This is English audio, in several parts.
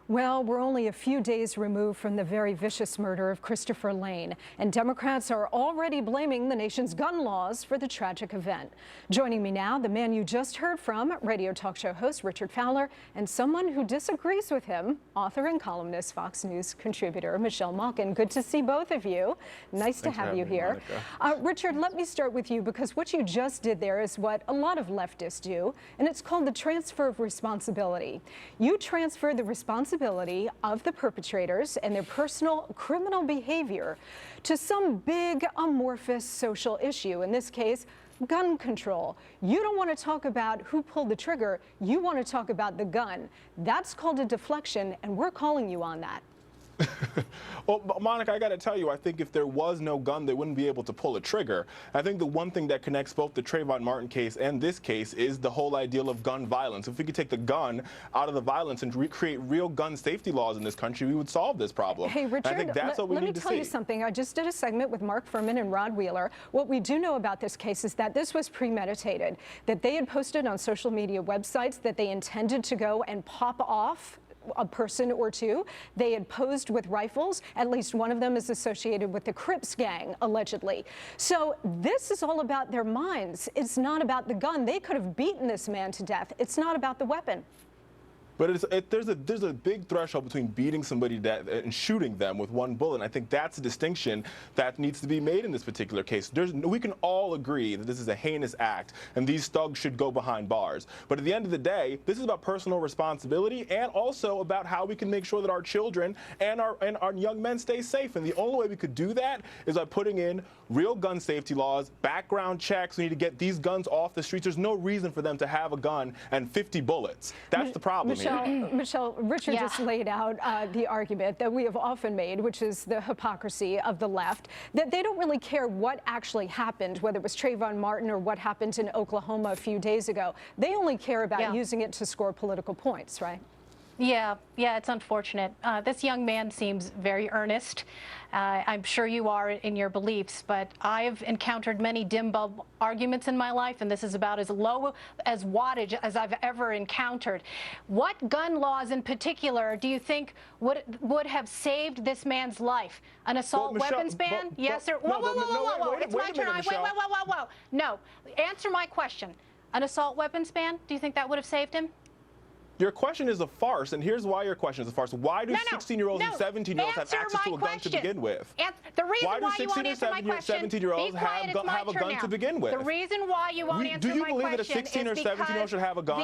Well, we're only a few days removed from the very vicious murder of Christopher Lane, and Democrats are already blaming the nation's gun laws for the tragic event. Joining me now, the man you just heard from, radio talk show host Richard Fowler, and someone who disagrees with him, author and columnist, Fox News contributor Michelle Malkin. Good to see both of you. Nice to have you here. Richard, let me start with you, because what you just did there is what a lot of leftists do, and it's called the transfer of responsibility. You transfer the responsibility of the perpetrators and their personal criminal behavior to some big amorphous social issue, in this case, gun control. You don't want to talk about who pulled the trigger, you want to talk about the gun. That's called a deflection, and we're calling you on that. Well, Monica, I got to tell you, I think if there was no gun, they wouldn't be able to pull a trigger. I think the one thing that connects both the Trayvon Martin case and this case is the whole ideal of gun violence. If we could take the gun out of the violence and recreate real gun safety laws in this country, we would solve this problem. Hey, Richard, I think that's what we need to see. Let me tell you something. I just did a segment with Mark Furman and Rod Wheeler. What we do know about this case is that this was premeditated, that they had posted on social media websites that they intended to go and pop off a person or two. They had posed with rifles. At least one of them is associated with the Crips gang, allegedly. So this is all about their minds. It's not about the gun. They could have beaten this man to death. It's not about the weapon. But there's a big threshold between beating somebody to death and shooting them with one bullet. And I think that's a distinction that needs to be made in this particular case. We can all agree that this is a heinous act and these thugs should go behind bars. But at the end of the day, this is about personal responsibility and also about how we can make sure that our children and our young men stay safe. And the only way we could do that is by putting in real gun safety laws, background checks. We need to get these guns off the streets. There's no reason for them to have a gun and 50 bullets. That's the problem here. Michelle, Richard just laid out the argument that we have often made, which is the hypocrisy of the left, that they don't really care what actually happened, whether it was Trayvon Martin or what happened in Oklahoma a few days ago. They only care about using it to score political points, right? Yeah, it's unfortunate. This young man seems very earnest. I'm sure you are in your beliefs, but I've encountered many dim bulb arguments in my life, and this is about as low as wattage as I've ever encountered. What gun laws in particular do you think would have saved this man's life? An assault weapons ban? Yes or whoa. It's my turn. Whoa. No, answer my question. An assault weapons ban? Do you think that would have saved him? Your question is a farce, and here's why your question is a farce. Why do 16-year-olds and 17-year-olds have access to a gun to begin with? The reason why you won't answer my question, 17-year-olds have a gun to begin with? The reason why you won't answer my question is because do you believe that a 16 or 17-year-old should have a gun?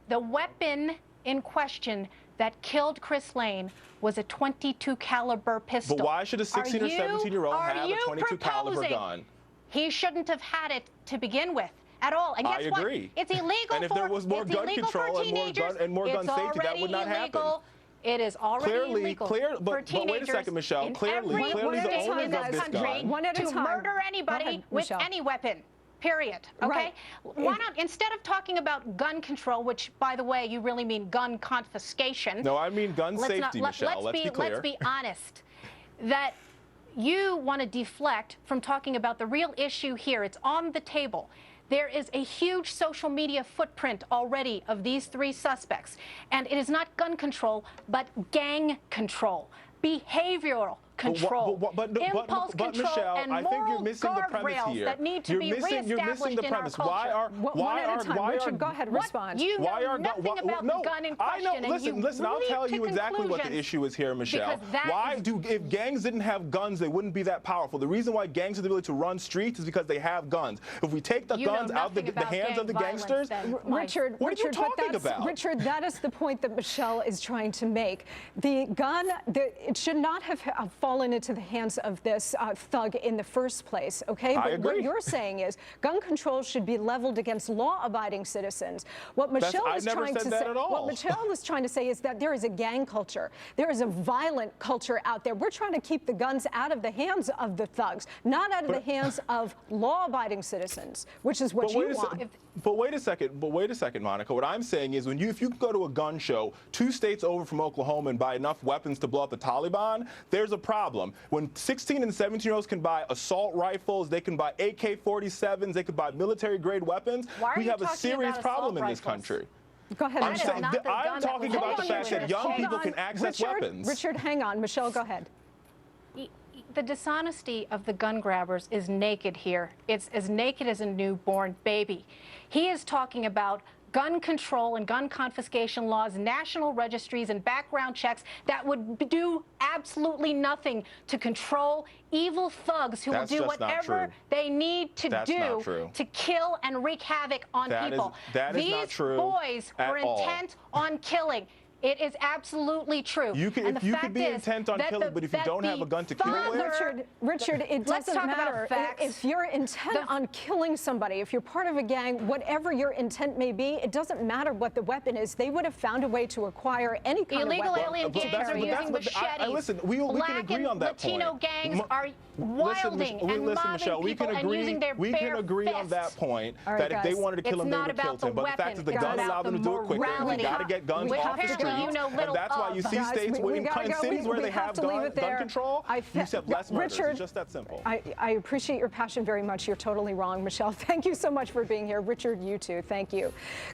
The weapon in question that killed Chris Lane was a .22 caliber pistol. But why should a 16 or 17-year-old have a .22 caliber gun? He shouldn't have had it to begin with. At all. And guess what? It's illegal. And if there was more gun control and more gun safety, that would not happen. It is already illegal for teenagers. But wait a second, Michelle. Clearly, the owners of this gun to murder anybody with any weapon. Period. Okay? Why not, instead of talking about gun control, which, by the way, you really mean gun confiscation. No, I mean gun safety, Michelle. Let's be clear. Let's be honest. That you want to deflect from talking about the real issue here. It's on the table. There is a huge social media footprint already of these three suspects. And it is not gun control, but gang control, behavioral control, impulse control, Michelle, and I think you're moral missing the premise guardrails here. that need to be reestablished You're missing the in our premise. culture. One at a time. Richard, go ahead, respond. You know nothing about the gun in question. Listen, I'll tell you exactly what the issue is here, Michelle. If gangs didn't have guns, they wouldn't be that powerful. The reason why gangs have the ability to run streets is because they have guns. If we take the guns out of the hands of the gangsters, Richard, what are you talking about? Richard, that is the point that Michelle is trying to make. The gun, it should not have fallen into the hands of this thug in the first place, okay? I agree. What you're saying is gun control should be leveled against law-abiding citizens. What Michelle is trying to say is that there is a gang culture. There is a violent culture out there. We're trying to keep the guns out of the hands of the thugs, not out of the hands of law-abiding citizens, which is what you want. But wait a second, Monica. What I'm saying is if you go to a gun show 2 states over from Oklahoma and buy enough weapons to blow up the Taliban, there's a problem. When 16 and 17-year-olds can buy assault rifles, they can buy AK-47s, they can buy military-grade weapons, we have a serious problem in this country. Go ahead, That is Michelle. not the gun I'm that talking was about the used. fact that young Hold people on. can access weapons. Richard, hang on. Michelle, go ahead. The dishonesty of the gun grabbers is naked here. It's as naked as a newborn baby. He is talking about gun control and gun confiscation laws, national registries and background checks that would do absolutely nothing to control evil thugs who That's will do just not whatever true. they need to That's do not true. to kill and wreak havoc on people. That is These not true boys at were all. intent on killing. It is absolutely true. You could, And if the you fact could be is intent on that killing, but if you that don't have the a gun to kill with, father- Richard, it Let's doesn't talk about matter. facts. If you're intent on killing somebody, if you're part of a gang, whatever your intent may be, it doesn't matter what the weapon is. They would have found a way to acquire any kind Illegal of weapon. alien But gangs that's- are but that's using what machetes. listen, we can Black agree and on that Latino point. gangs are wilding and mobbing Michelle, we people can and agree. using their We bare can agree on that fists. point. All right, that if they guys. wanted to kill It's him, they not would have about killed him. the But the fact is, the weapon. gun It's allowed them to do it quicker. We morality. got to get guns Which off the apparently streets, you know little and that's why you of. see Guys, states we in gotta go. cities where We they have to leave it gun there. control. You just have less murders. Richard, It's just that simple. I appreciate your passion very much. You're totally wrong. Michelle, thank you so much for being here. Richard, you too. Thank you.